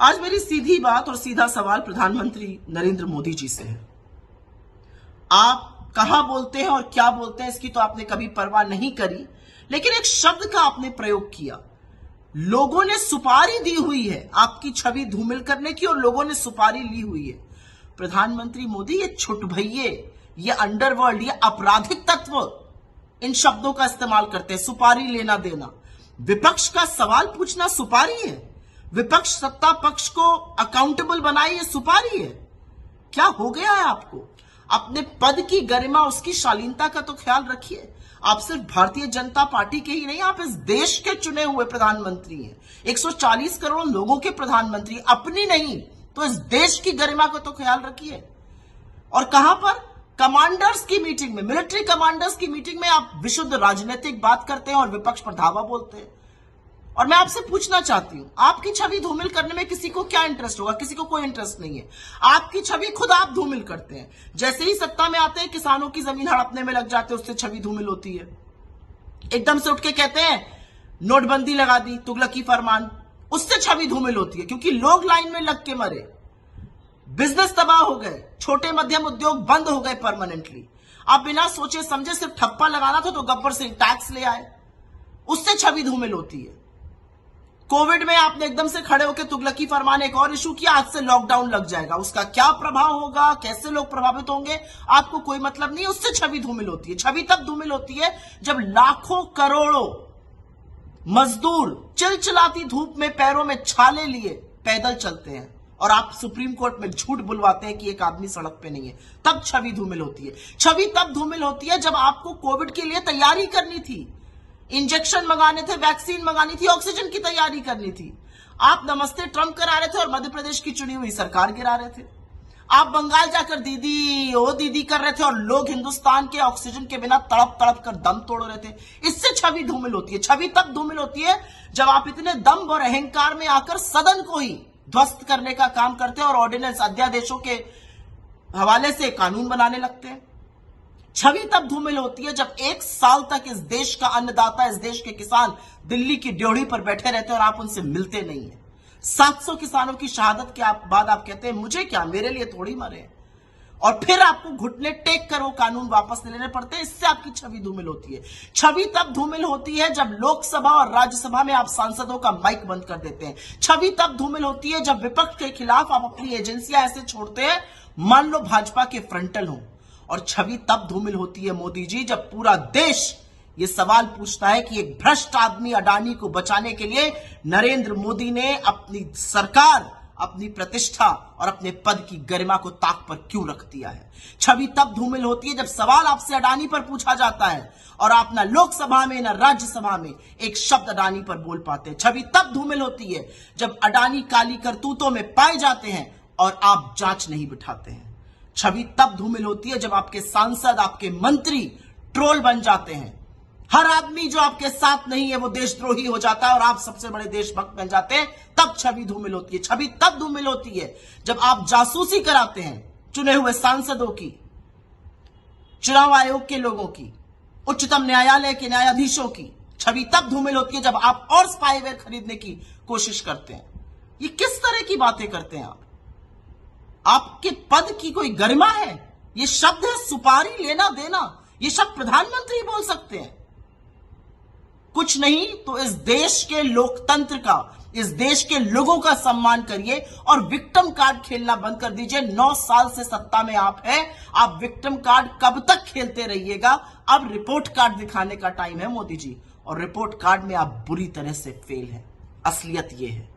आज मेरी सीधी बात और सीधा सवाल प्रधानमंत्री नरेंद्र मोदी जी से है। आप कहां बोलते हैं और क्या बोलते हैं इसकी तो आपने कभी परवाह नहीं करी, लेकिन एक शब्द का आपने प्रयोग किया। लोगों ने सुपारी दी हुई है आपकी छवि धूमिल करने की, और लोगों ने सुपारी ली हुई है। प्रधानमंत्री मोदी, ये छुटभइये, ये अंडरवर्ल्ड, ये आपराधिक तत्व इन शब्दों का इस्तेमाल करते हैं। सुपारी लेना देना, विपक्ष का सवाल पूछना सुपारी है। विपक्ष सत्ता पक्ष को अकाउंटेबल बनाए, ये सुपारी है। क्या हो गया है आपको? अपने पद की गरिमा, उसकी शालीनता का तो ख्याल रखिए। आप सिर्फ भारतीय जनता पार्टी के ही नहीं, आप इस देश के चुने हुए प्रधानमंत्री हैं। 140 करोड़ लोगों के प्रधानमंत्री, अपनी नहीं तो इस देश की गरिमा को तो ख्याल रखिए। और कहां पर? कमांडर्स की मीटिंग में, मिलिट्री कमांडर्स की मीटिंग में आप विशुद्ध राजनीतिक बात करते हैं और विपक्ष पर धावा बोलते हैं। और मैं आपसे पूछना चाहती हूं, आपकी छवि धूमिल करने में किसी को क्या इंटरेस्ट होगा? किसी को कोई इंटरेस्ट नहीं है। आपकी छवि खुद आप धूमिल करते हैं। जैसे ही सत्ता में आते हैं, किसानों की जमीन हड़पने में लग जाते हैं, उससे छवि धूमिल होती है। एकदम से उठ के कहते हैं नोटबंदी लगा दी, तुगलकी फरमान, उससे छवि धूमिल होती है, क्योंकि लोग लाइन में लग के मरे, बिजनेस तबाह हो गए, छोटे मध्यम उद्योग बंद हो गए परमानेंटली। आप बिना सोचे समझे सिर्फ ठप्पा लगाना था तो गब्बर सिंह टैक्स ले आए, उससे छवि धूमिल होती है। कोविड में आपने एकदम से खड़े होकर तुगलकी फरमान एक और इशू किया, आज से लॉकडाउन लग जाएगा, उसका क्या प्रभाव होगा, कैसे लोग प्रभावित होंगे, आपको कोई मतलब नहीं है, उससे छवि धूमिल होती है। छवि तब धूमिल होती है जब लाखों करोड़ों मजदूर चिलचिलाती धूप में पैरों में छाले लिए पैदल चलते हैं और आप सुप्रीम कोर्ट में झूठ बुलवाते हैं कि एक आदमी सड़क पे नहीं है, तब छवि धूमिल होती है। छवि तब धूमिल होती है जब आपको कोविड के लिए तैयारी करनी थी, इंजेक्शन मंगाने थे, वैक्सीन मंगानी थी, ऑक्सीजन की तैयारी करनी थी। आप नमस्ते ट्रंप करा रहे थे और मध्य प्रदेश की चुनी हुई सरकार गिरा रहे थे। आप बंगाल जाकर दीदी ओ दीदी कर रहे थे और लोग हिंदुस्तान के ऑक्सीजन के बिना तड़प तड़प कर दम तोड़ रहे थे। इससे छवि धूमिल होती है। छवि तब धूमिल होती है जब आप इतने दम और अहंकार में आकर सदन को ही ध्वस्त करने का काम करते हैं और ऑर्डिनेंस, अध्यादेशों के हवाले से कानून बनाने लगते हैं। छवि तब धूमिल होती है जब एक साल तक इस देश का अन्नदाता, इस देश के किसान दिल्ली की ड्योढ़ी पर बैठे रहते हैं और आप उनसे मिलते नहीं है। 700 किसानों की शहादत के बाद आप कहते हैं मुझे क्या, मेरे लिए थोड़ी मरे, और फिर आपको घुटने टेक कर वो कानून वापस लेने पड़ते हैं। इससे आपकी छवि धूमिल होती है। छवि तब धूमिल होती है जब लोकसभा और राज्यसभा में आप सांसदों का माइक बंद कर देते हैं। छवि तब धूमिल होती है जब विपक्ष के खिलाफ आप अपनी एजेंसियां ऐसे छोड़ते हैं, मान लो भाजपा के फ्रंटल हो। और छवि तब धूमिल होती है मोदी जी जब पूरा देश ये सवाल पूछता है कि एक भ्रष्ट आदमी अडानी को बचाने के लिए नरेंद्र मोदी ने अपनी सरकार, अपनी प्रतिष्ठा और अपने पद की गरिमा को ताक पर क्यों रख दिया है। छवि तब धूमिल होती है जब सवाल आपसे अडानी पर पूछा जाता है और आप ना लोकसभा में ना राज्यसभा में एक शब्द अडानी पर बोल पाते हैं। छवि तब धूमिल होती है जब अडानी काली करतूतों में पाए जाते हैं और आप जांच नहीं बिठाते हैं। छवि तब धूमिल होती है जब आपके सांसद, आपके मंत्री ट्रोल बन जाते हैं। हर आदमी जो आपके साथ नहीं है वो देशद्रोही हो जाता है और आप सबसे बड़े देशभक्त बन जाते हैं, तब छवि धूमिल होती है। छवि तब धूमिल होती है जब आप जासूसी कराते हैं चुने हुए सांसदों की, चुनाव आयोग के लोगों की, उच्चतम न्यायालय के न्यायाधीशों की। छवि तब धूमिल होती है जब आप और स्पाईवेयर खरीदने की कोशिश करते हैं। ये किस तरह की बातें करते हैं आप? आपके पद की कोई गरिमा है? ये शब्द है सुपारी लेना देना, ये शब्द प्रधानमंत्री बोल सकते हैं? कुछ नहीं तो इस देश के लोकतंत्र का, इस देश के लोगों का सम्मान करिए और विक्टिम कार्ड खेलना बंद कर दीजिए। 9 साल से सत्ता में आप हैं, आप विक्टिम कार्ड कब तक खेलते रहिएगा? अब रिपोर्ट कार्ड दिखाने का टाइम है मोदी जी, और रिपोर्ट कार्ड में आप बुरी तरह से फेल हैं। असलियत यह है।